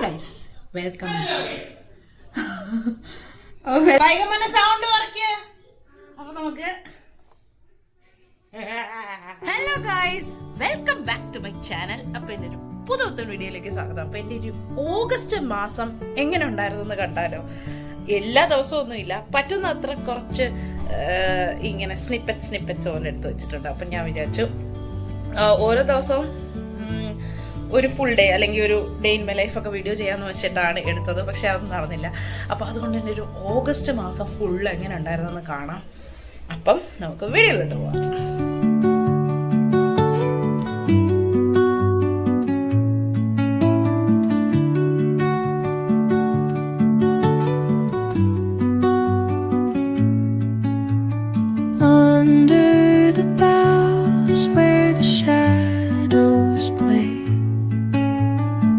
Guys, welcome. Sound കുറയ്ക്ക്. അപ്പൊ നമുക്ക് hello guys, welcome back to my channel. അപ്പൊ എന്റെ ഒരു പുതുപുത്തൻ വീഡിയോയിലേക്ക് സ്വാഗതം. അപ്പൊ എന്റെ ഒരു ഓഗസ്റ്റ് മാസം എങ്ങനെ ഉണ്ടായിരുന്നു കണ്ടാലോ. എല്ലാ ദിവസവും ഒന്നുമില്ല, പറ്റുന്നത്ര കുറച്ച് ഇങ്ങനെ സ്നിപ്പറ്റ്സ് പോലെ എടുത്ത് വെച്ചിട്ടുണ്ട്. അപ്പൊ ഞാൻ വിചാരിച്ചു ഓരോ ദിവസവും ഒരു ഫുൾ ഡേ അല്ലെങ്കിൽ ഒരു ഡേ ഇൻ മൈ ലൈഫ് ഒക്കെ വീഡിയോ ചെയ്യാന്ന് വെച്ചിട്ടാണ് എടുത്തത്. പക്ഷെ അതൊന്നും നടന്നില്ല. അപ്പോൾ അതുകൊണ്ട് തന്നെ ഒരു ഓഗസ്റ്റ് മാസം ഫുൾ എങ്ങനെ ഉണ്ടായിരുന്നെന്ന് കാണാം. അപ്പം നമുക്ക് വീഡിയോയിലോട്ട് പോവാം.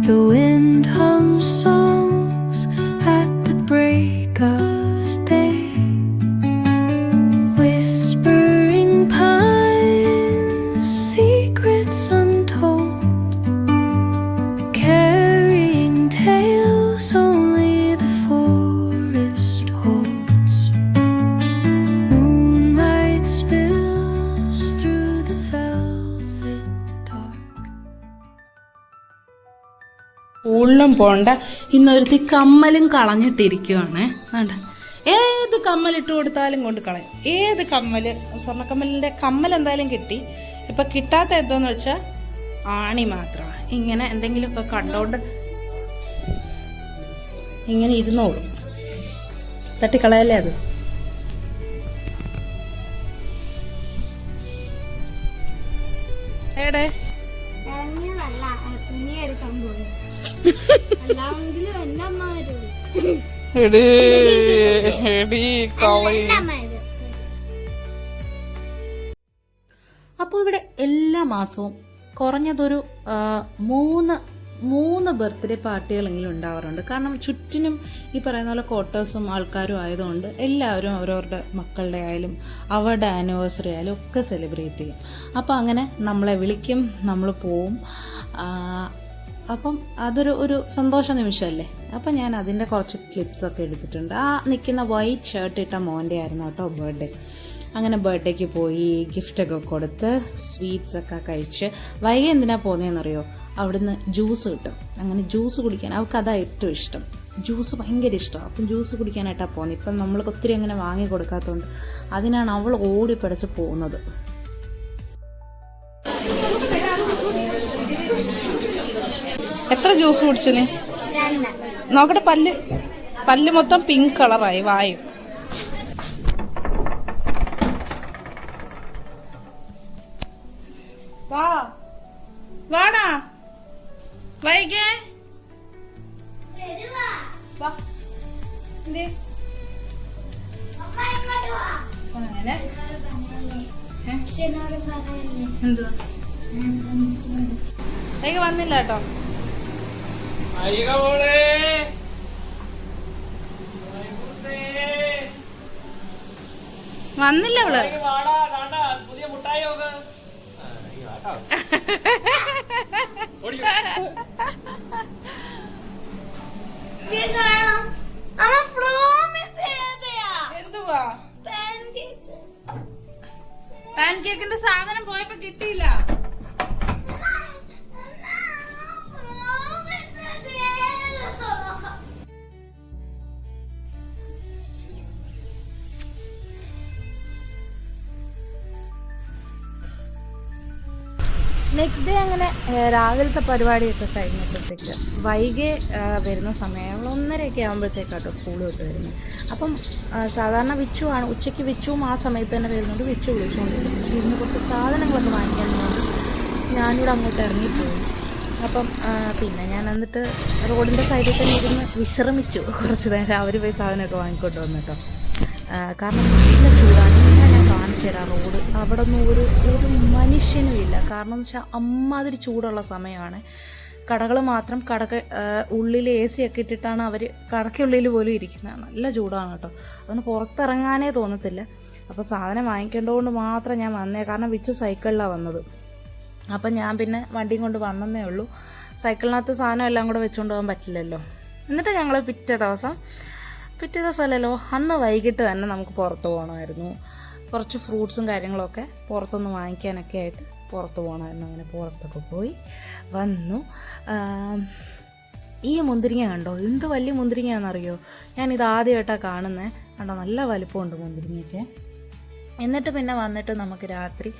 The wind hums songs at the break of day, whispering pines, secrets untold, carrying tales only the forest holds. Moonlight spills through the velvet dark. ഉള്ളും പോണ്ട. ഇന്നൊരുത്തി കമ്മലും കളഞ്ഞിട്ടിരിക്കുവാണ്. വേണ്ട, ഏത് കമ്മലിട്ട് കൊടുത്താലും കൊണ്ട് കളയും. ഏത് കമ്മല്, സ്വർണ്ണക്കമ്മലിൻ്റെ കമ്മൽ എന്തായാലും കിട്ടി. ഇപ്പം കിട്ടാത്ത എന്താന്ന് വെച്ചാൽ ആണി മാത്രമാണ്. ഇങ്ങനെ എന്തെങ്കിലുമൊക്കെ കണ്ടോണ്ട് ഇങ്ങനെ ഇരുന്നോളും. തട്ടിക്കളയല്ലേ അത്. ഏടെ അപ്പോൾ ഇവിടെ എല്ലാ മാസവും കുറഞ്ഞതൊരു മൂന്ന് ബർത്ത്ഡേ പാർട്ടികളെങ്കിലും ഉണ്ടാവാറുണ്ട്. കാരണം ചുറ്റിനും ഈ പറയുന്ന പോലെ ക്വാർട്ടേഴ്സും ആൾക്കാരും ആയതുകൊണ്ട് എല്ലാവരും അവരവരുടെ മക്കളുടെ ആയാലും അവരുടെ ആനിവേഴ്സറി ആയാലും ഒക്കെ സെലിബ്രേറ്റ് ചെയ്യും. അപ്പോൾ അങ്ങനെ നമ്മളെ വിളിക്കും, നമ്മൾ പോവും. അപ്പം അതൊരു സന്തോഷ നിമിഷമല്ലേ. അപ്പം ഞാൻ അതിൻ്റെ കുറച്ച് ക്ലിപ്സൊക്കെ എടുത്തിട്ടുണ്ട്. ആ നിൽക്കുന്ന വൈറ്റ് ഷർട്ട് ഇട്ട മോൻ്റെ ആയിരുന്നു കേട്ടോ ബർത്ത്ഡേ. അങ്ങനെ ബർത്ത്ഡേക്ക് പോയി, ഗിഫ്റ്റൊക്കെ കൊടുത്ത്, സ്വീറ്റ്സൊക്കെ കഴിച്ച്. വൈകി എന്തിനാണ് പോകുന്നതെന്നറിയോ, അവിടുന്ന് ജ്യൂസ് കിട്ടും. അങ്ങനെ ജ്യൂസ് കുടിക്കാൻ അവൾക്ക് അതാണ് ഏറ്റവും ഇഷ്ടം. ജ്യൂസ് ഭയങ്കര ഇഷ്ടമാണ്. അപ്പം ജ്യൂസ് കുടിക്കാനായിട്ടാണ് പോകുന്നത്. ഇപ്പം നമ്മൾ ഒത്തിരി അങ്ങനെ വാങ്ങി കൊടുക്കാത്തതുകൊണ്ട് അതിനാണ് അവൾ ഓടിപ്പിടച്ച് പോകുന്നത്. എത്ര ജ്യൂസ് കുടിച്ചിന് നോക്കട്ടെ. പല്ല് മൊത്തം പിങ്ക് കളറായി. വായും വാടാ വൈകേ എന്തുവാ വൈകി വന്നില്ല കേട്ടോ. വന്നില്ല അവള്. എന്തുവാ പാൻ കേക്കിന്റെ സാധനം പോയപ്പോ കിട്ടിയില്ല. നെക്സ്റ്റ് ഡേ അങ്ങനെ രാവിലത്തെ പരിപാടിയൊക്കെ കഴിഞ്ഞപ്പോഴത്തേക്ക് വൈകി വരുന്ന സമയം അവൾ 1:30 ആകുമ്പോഴത്തേക്കാട്ടോ സ്കൂൾ വിട്ട് വരുന്നത്. അപ്പം സാധാരണ വിച്ചു ആണ്, ഉച്ചയ്ക്ക് വിച്ചുവും ആ സമയത്ത് തന്നെ വരുന്നുണ്ട്. വിച്ചു വിളിച്ചുകൊണ്ടിരുന്നു. പക്ഷേ ഇന്ന് കുറച്ച് സാധനങ്ങളൊക്കെ വാങ്ങിക്കാൻ ഞാനിവിടെ അങ്ങോട്ട് ഇറങ്ങിപ്പോയി. അപ്പം പിന്നെ ഞാൻ എന്നിട്ട് റോഡിൻ്റെ സൈഡിൽ തന്നെ ഇരുന്ന് വിശ്രമിച്ചു കുറച്ച് നേരം. അവർ പോയി സാധനമൊക്കെ വാങ്ങിക്കൊണ്ട് വന്നു കേട്ടോ. കാരണം നല്ല ചൂടാണ്. ഞാൻ കാണിച്ചു തരാം റോഡ്. അവിടെ ഒന്നും ഒരു മനുഷ്യനും ഇല്ല. കാരണം എന്ന് വെച്ചാൽ അമ്മാതിരി ചൂടുള്ള സമയമാണ്. കടകൾ മാത്രം ഉള്ളിൽ AC ഒക്കെ ഇട്ടിട്ടാണ് അവർ കടയ്ക്കുള്ളിൽ പോലും ഇരിക്കുന്നത്. നല്ല ചൂടാണ് കേട്ടോ. അതുകൊണ്ട് പുറത്തിറങ്ങാനേ തോന്നത്തില്ല. അപ്പോൾ സാധനം വാങ്ങിക്കേണ്ടതുകൊണ്ട് മാത്രം ഞാൻ വന്നേ. കാരണം വിച്ചു സൈക്കിളിലാണ് വന്നത്. അപ്പം ഞാൻ പിന്നെ വണ്ടിയും കൊണ്ട് വന്നതേ ഉള്ളൂ. സൈക്കിളിനകത്ത് സാധനം എല്ലാം കൂടെ വെച്ചുകൊണ്ട് പോകാൻ പറ്റില്ലല്ലോ. എന്നിട്ട് ഞങ്ങൾ പിറ്റേ ദിവസമല്ലല്ലോ, അന്ന് വൈകിട്ട് തന്നെ നമുക്ക് പുറത്ത് പോകണമായിരുന്നു. കുറച്ച് ഫ്രൂട്ട്സും കാര്യങ്ങളൊക്കെ പുറത്തൊന്ന് വാങ്ങിക്കാനൊക്കെ ആയിട്ട് പുറത്ത് പോകണമായിരുന്നു. അങ്ങനെ പുറത്തൊക്കെ പോയി വന്നു. ഈ മുന്തിരിങ്ങ കണ്ടോ, എന്ത് വലിയ മുന്തിരിങ്ങയാണെന്നറിയോ? ഞാനിത് ആദ്യമായിട്ടാണ് കാണുന്നത്. കണ്ടോ, നല്ല വലിപ്പമുണ്ട് മുന്തിരിങ്ങയൊക്കെ. എന്നിട്ട് പിന്നെ വന്നിട്ട് നമുക്ക് രാത്രി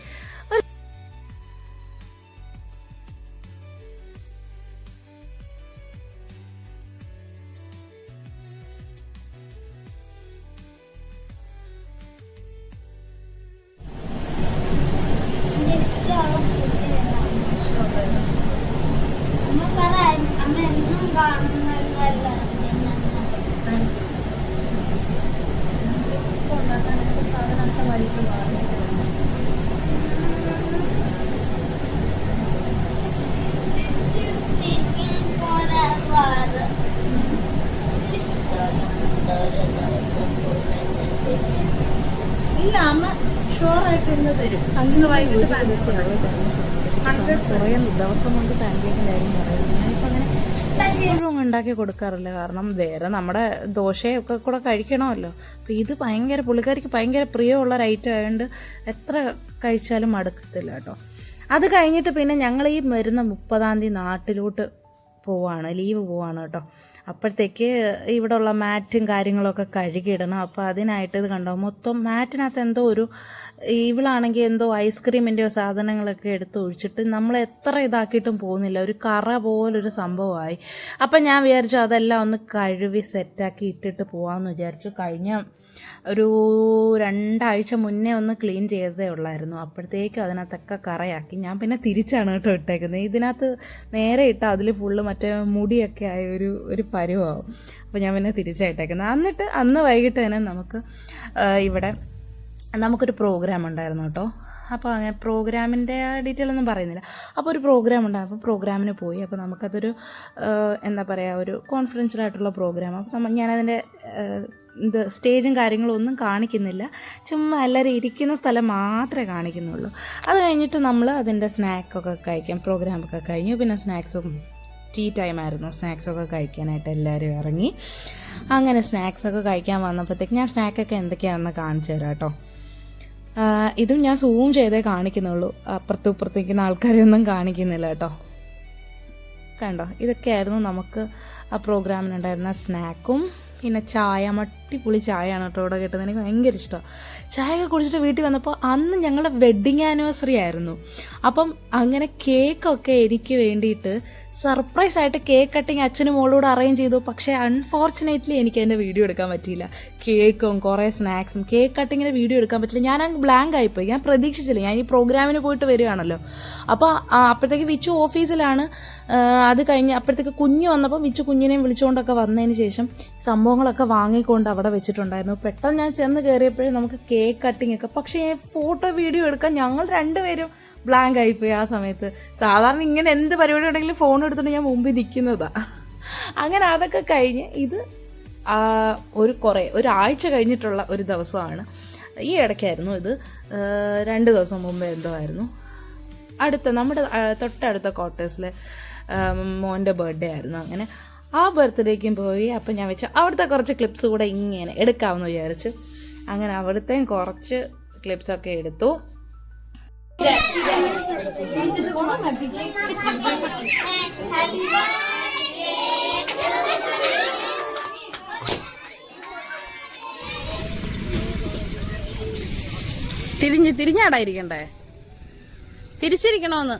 ഇല്ല, അമ്മ ഷുവറായിട്ട് ഇന്ന് തരും. അന്ന് വൈകിട്ട് കുറേ ദിവസം കൊണ്ട് പാൻകേക്കിൻ്റെ കാര്യം പറയുന്നത്. ഞാനിപ്പോൾ അങ്ങനെ എപ്പോഴും ഉണ്ടാക്കി കൊടുക്കാറില്ല. കാരണം വേറെ നമ്മുടെ ദോശയൊക്കെ കൂടെ കഴിക്കണമല്ലോ. അപ്പോൾ ഇത് പുള്ളിക്കാരിക്ക് ഭയങ്കര പ്രിയമുള്ള ഒരു ഐറ്റം ആയതുകൊണ്ട് എത്ര കഴിച്ചാലും മടുക്കത്തില്ല കേട്ടോ. അത് കഴിഞ്ഞിട്ട് പിന്നെ ഞങ്ങൾ ഈ വരുന്ന 30-ാം തീയതി നാട്ടിലോട്ട് ലീവ് പോവാണ് കേട്ടോ. അപ്പോഴത്തേക്ക് ഇവിടെ ഉള്ള മാറ്റും കാര്യങ്ങളൊക്കെ കഴുകിയിടണം. അപ്പോൾ അതിനായിട്ട് ഇത് കണ്ടോ, മൊത്തം മാറ്റിനകത്ത് എന്തോ ഇവളാണെങ്കിൽ എന്തോ ഐസ്ക്രീമിൻ്റെയോ സാധനങ്ങളൊക്കെ എടുത്ത് ഒഴിച്ചിട്ട് നമ്മൾ എത്ര ഇതാക്കിയിട്ടും പോകുന്നില്ല, ഒരു കറ പോലൊരു സംഭവമായി. അപ്പം ഞാൻ വിചാരിച്ചു അതെല്ലാം ഒന്ന് കഴുകി സെറ്റാക്കി ഇട്ടിട്ട് പോകാമെന്ന് വിചാരിച്ചു. കഴിഞ്ഞ ഒരു 2 ആഴ്ച മുന്നേ ഒന്ന് ക്ലീൻ ചെയ്തതേ ഉള്ളായിരുന്നു. അപ്പോഴത്തേക്കും അതിനകത്തൊക്കെ കറയാക്കി. ഞാൻ പിന്നെ തിരിച്ചാണ് കേട്ടോ ഇട്ടേക്കുന്നത്. ഇതിനകത്ത് നേരെ ഇട്ടാൽ അതിൽ ഫുള്ള് മറ്റേ മുടിയൊക്കെ ആയ ഒരു പരുവാകും. അപ്പോൾ ഞാൻ പിന്നെ തിരിച്ചായിട്ടേക്കുന്നത്. എന്നിട്ട് അന്ന് വൈകിട്ട് തന്നെ നമുക്കൊരു പ്രോഗ്രാം ഉണ്ടായിരുന്നു കേട്ടോ. അപ്പോൾ അങ്ങനെ പ്രോഗ്രാമിൻ്റെ ഡീറ്റെയിൽ ഒന്നും പറയുന്നില്ല. അപ്പോൾ ഒരു പ്രോഗ്രാം ഉണ്ടാകും. അപ്പോൾ പ്രോഗ്രാമിന് പോയി. അപ്പോൾ നമുക്കതൊരു ഒരു കോൺഫിഡൻഷ്യലായിട്ടുള്ള പ്രോഗ്രാം. അപ്പോൾ ഞാനതിൻ്റെ സ്റ്റേജും കാര്യങ്ങളും ഒന്നും കാണിക്കുന്നില്ല, ചുമ്മാ എല്ലാവരും ഇരിക്കുന്ന സ്ഥലം മാത്രമേ കാണിക്കുന്നുള്ളൂ. അത് കഴിഞ്ഞിട്ട് നമ്മൾ അതിൻ്റെ സ്നാക്കൊക്കെ കഴിക്കാം. പ്രോഗ്രാമൊക്കെ കഴിഞ്ഞു. പിന്നെ ടീ ടൈമായിരുന്നു. സ്നാക്സൊക്കെ കഴിക്കാനായിട്ട് എല്ലാവരും ഇറങ്ങി. അങ്ങനെ സ്നാക്സൊക്കെ കഴിക്കാൻ വന്നപ്പോഴത്തേക്ക് ഞാൻ സ്നാക്കൊക്കെ എന്തൊക്കെയാണെന്ന് കാണിച്ചു തരാം കേട്ടോ. ഇതും ഞാൻ സൂം ചെയ്തേ കാണിക്കുന്നുള്ളൂ, ഇപ്പുറത്തേക്കുന്ന ആൾക്കാരെയൊന്നും കാണിക്കുന്നില്ല കേട്ടോ. കണ്ടോ, ഇതൊക്കെയായിരുന്നു നമുക്ക് ആ പ്രോഗ്രാമിനുണ്ടായിരുന്ന സ്നാക്കും. പിന്നെ ചായ, അടിപൊളി ചായയാണ് കേട്ടോ ഇവിടെ കിട്ടുന്നത്. എനിക്ക് ഭയങ്കര ഇഷ്ടമാണ്. ചായയൊക്കെ കുടിച്ചിട്ട് വീട്ടിൽ വന്നപ്പോൾ അന്ന് ഞങ്ങളുടെ വെഡ്ഡിങ് ആനിവേഴ്സറി ആയിരുന്നു. അപ്പം അങ്ങനെ കേക്കൊക്കെ എനിക്ക് വേണ്ടിയിട്ട് സർപ്രൈസായിട്ട് കേക്ക് കട്ടിങ് അച്ഛനും മോളോട് അറേഞ്ച് ചെയ്തു. പക്ഷേ അൺഫോർച്ചുനേറ്റ്ലി എനിക്ക് അതിൻ്റെ വീഡിയോ എടുക്കാൻ പറ്റിയില്ല. കേക്കും കുറേ സ്നാക്സും കേക്ക് കട്ടിങ്ങിൻ്റെ വീഡിയോ എടുക്കാൻ പറ്റില്ല. ഞാൻ അങ്ങ് ബ്ലാങ്ക് ആയിപ്പോയി. ഞാൻ പ്രതീക്ഷിച്ചില്ല. ഞാൻ ഈ പ്രോഗ്രാമിന് പോയിട്ട് വരികയാണല്ലോ. അപ്പോൾ അപ്പോഴത്തേക്ക് വിച്ചു ഓഫീസിലാണ്. അത് കഴിഞ്ഞ് അപ്പോഴത്തേക്ക് കുഞ്ഞ് വന്നപ്പോൾ വിച്ചു കുഞ്ഞിനെയും വിളിച്ചുകൊണ്ടൊക്കെ വന്നതിന് ശേഷം സംഭവങ്ങളൊക്കെ വാങ്ങിക്കൊണ്ട് അവിടെ വെച്ചിട്ടുണ്ടായിരുന്നു. പെട്ടെന്ന് ഞാൻ ചെന്ന് കയറിയപ്പോഴേ നമുക്ക് കേക്ക് കട്ടിങ് ഒക്കെ, പക്ഷേ ഫോട്ടോ വീഡിയോ എടുക്കാൻ ഞങ്ങൾ 2 പേരും ബ്ലാങ്ക് ആയിപ്പോയി ആ സമയത്ത്. സാധാരണ ഇങ്ങനെ എന്ത് പരിപാടി ഉണ്ടെങ്കിലും ഫോൺ എടുത്തിട്ട് ഞാൻ മുമ്പിൽ നിൽക്കുന്നതാണ്. അങ്ങനെ അതൊക്കെ കഴിഞ്ഞ് ഇത് ഒരാഴ്ച കഴിഞ്ഞിട്ടുള്ള ഒരു ദിവസമാണ്. ഈ ഇടയ്ക്കായിരുന്നു ഇത്. 2 ദിവസം മുമ്പേ എന്തോ ആയിരുന്നു. നമ്മുടെ തൊട്ടടുത്ത ക്വാർട്ടേഴ്സിലെ മോൻ്റെ ബർത്ത്ഡേ ആയിരുന്നു. അങ്ങനെ ആ ബർത്ത്ഡേക്കും പോയി. അപ്പം ഞാൻ വെച്ചാൽ അവിടുത്തെ കുറച്ച് ക്ലിപ്സ് കൂടെ ഇങ്ങനെ എടുക്കാമെന്ന് വിചാരിച്ച് അങ്ങനെ അവിടുത്തെയും കുറച്ച് ക്ലിപ്സൊക്കെ എടുത്തു. തിരിഞ്ഞാടാ ഇരിക്കണ്ടേ, തിരിച്ചിരിക്കണോന്ന്.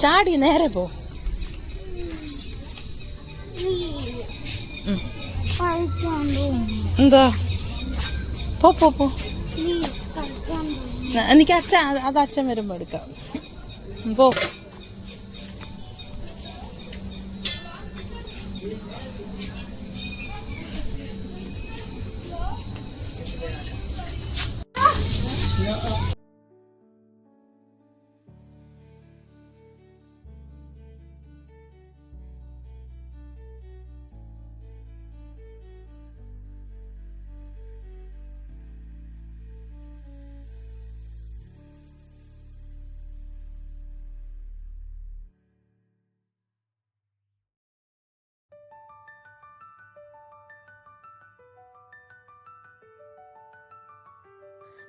ചാടി നേരെ പോ. എന്താ പോ എനിക്ക് അത് അച്ഛൻ വരുമ്പോ എടുക്കാം. പോ.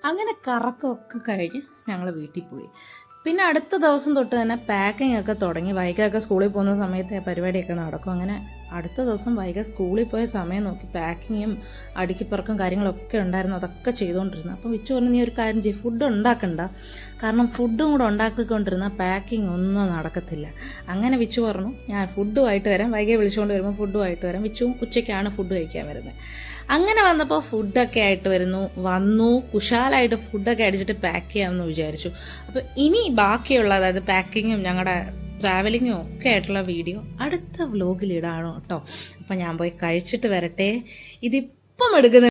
അങ്ങനെ കറക്കമൊക്കെ കഴിഞ്ഞ് ഞങ്ങൾ വീട്ടിൽ പോയി. പിന്നെ അടുത്ത ദിവസം തൊട്ട് തന്നെ പാക്കിംഗ് ഒക്കെ തുടങ്ങി. വൈകൊക്കെ സ്കൂളിൽ പോകുന്ന സമയത്ത് പരിപാടിയൊക്കെ നടക്കും. അങ്ങനെ അടുത്ത ദിവസം വൈകി സ്കൂളിൽ പോയ സമയം നോക്കി പാക്കിങ്ങും അടുക്കിപ്പറക്കും കാര്യങ്ങളൊക്കെ ഉണ്ടായിരുന്നു. അതൊക്കെ ചെയ്തുകൊണ്ടിരുന്നു. അപ്പം വിച്ചു പറഞ്ഞു, നീ ഒരു കാര്യം ചെയ്യും, ഫുഡ് ഉണ്ടാക്കണ്ട, കാരണം ഫുഡും കൂടെ ഉണ്ടാക്കിക്കൊണ്ടിരുന്ന പാക്കിംഗ് ഒന്നും നടക്കത്തില്ല. അങ്ങനെ വിച്ചു പറഞ്ഞു, ഞാൻ ഫുഡുമായിട്ട് വരാം, വൈകിയെ വിളിച്ചുകൊണ്ട് വരുമ്പോൾ ഫുഡുമായിട്ട് വരാം. വിച്ചുവും ഉച്ചയ്ക്കാണ് ഫുഡ് കഴിക്കാൻ വരുന്നത്. അങ്ങനെ വന്നപ്പോൾ ഫുഡൊക്കെ ആയിട്ട് വന്നു കുശാലായിട്ട് ഫുഡൊക്കെ അടിച്ചിട്ട് പാക്ക് ചെയ്യാമെന്ന് വിചാരിച്ചു. അപ്പോൾ ഇനി ബാക്കിയുള്ള, അതായത് പാക്കിങ്ങും ഞങ്ങളുടെ ട്രാവലിങ്ങും ഒക്കെ ആയിട്ടുള്ള വീഡിയോ അടുത്ത വ്ലോഗിലിടാണോ കേട്ടോ. അപ്പം ഞാൻ പോയി കഴിച്ചിട്ട് വരട്ടെ. ഇതിപ്പം എടുക്കുന്ന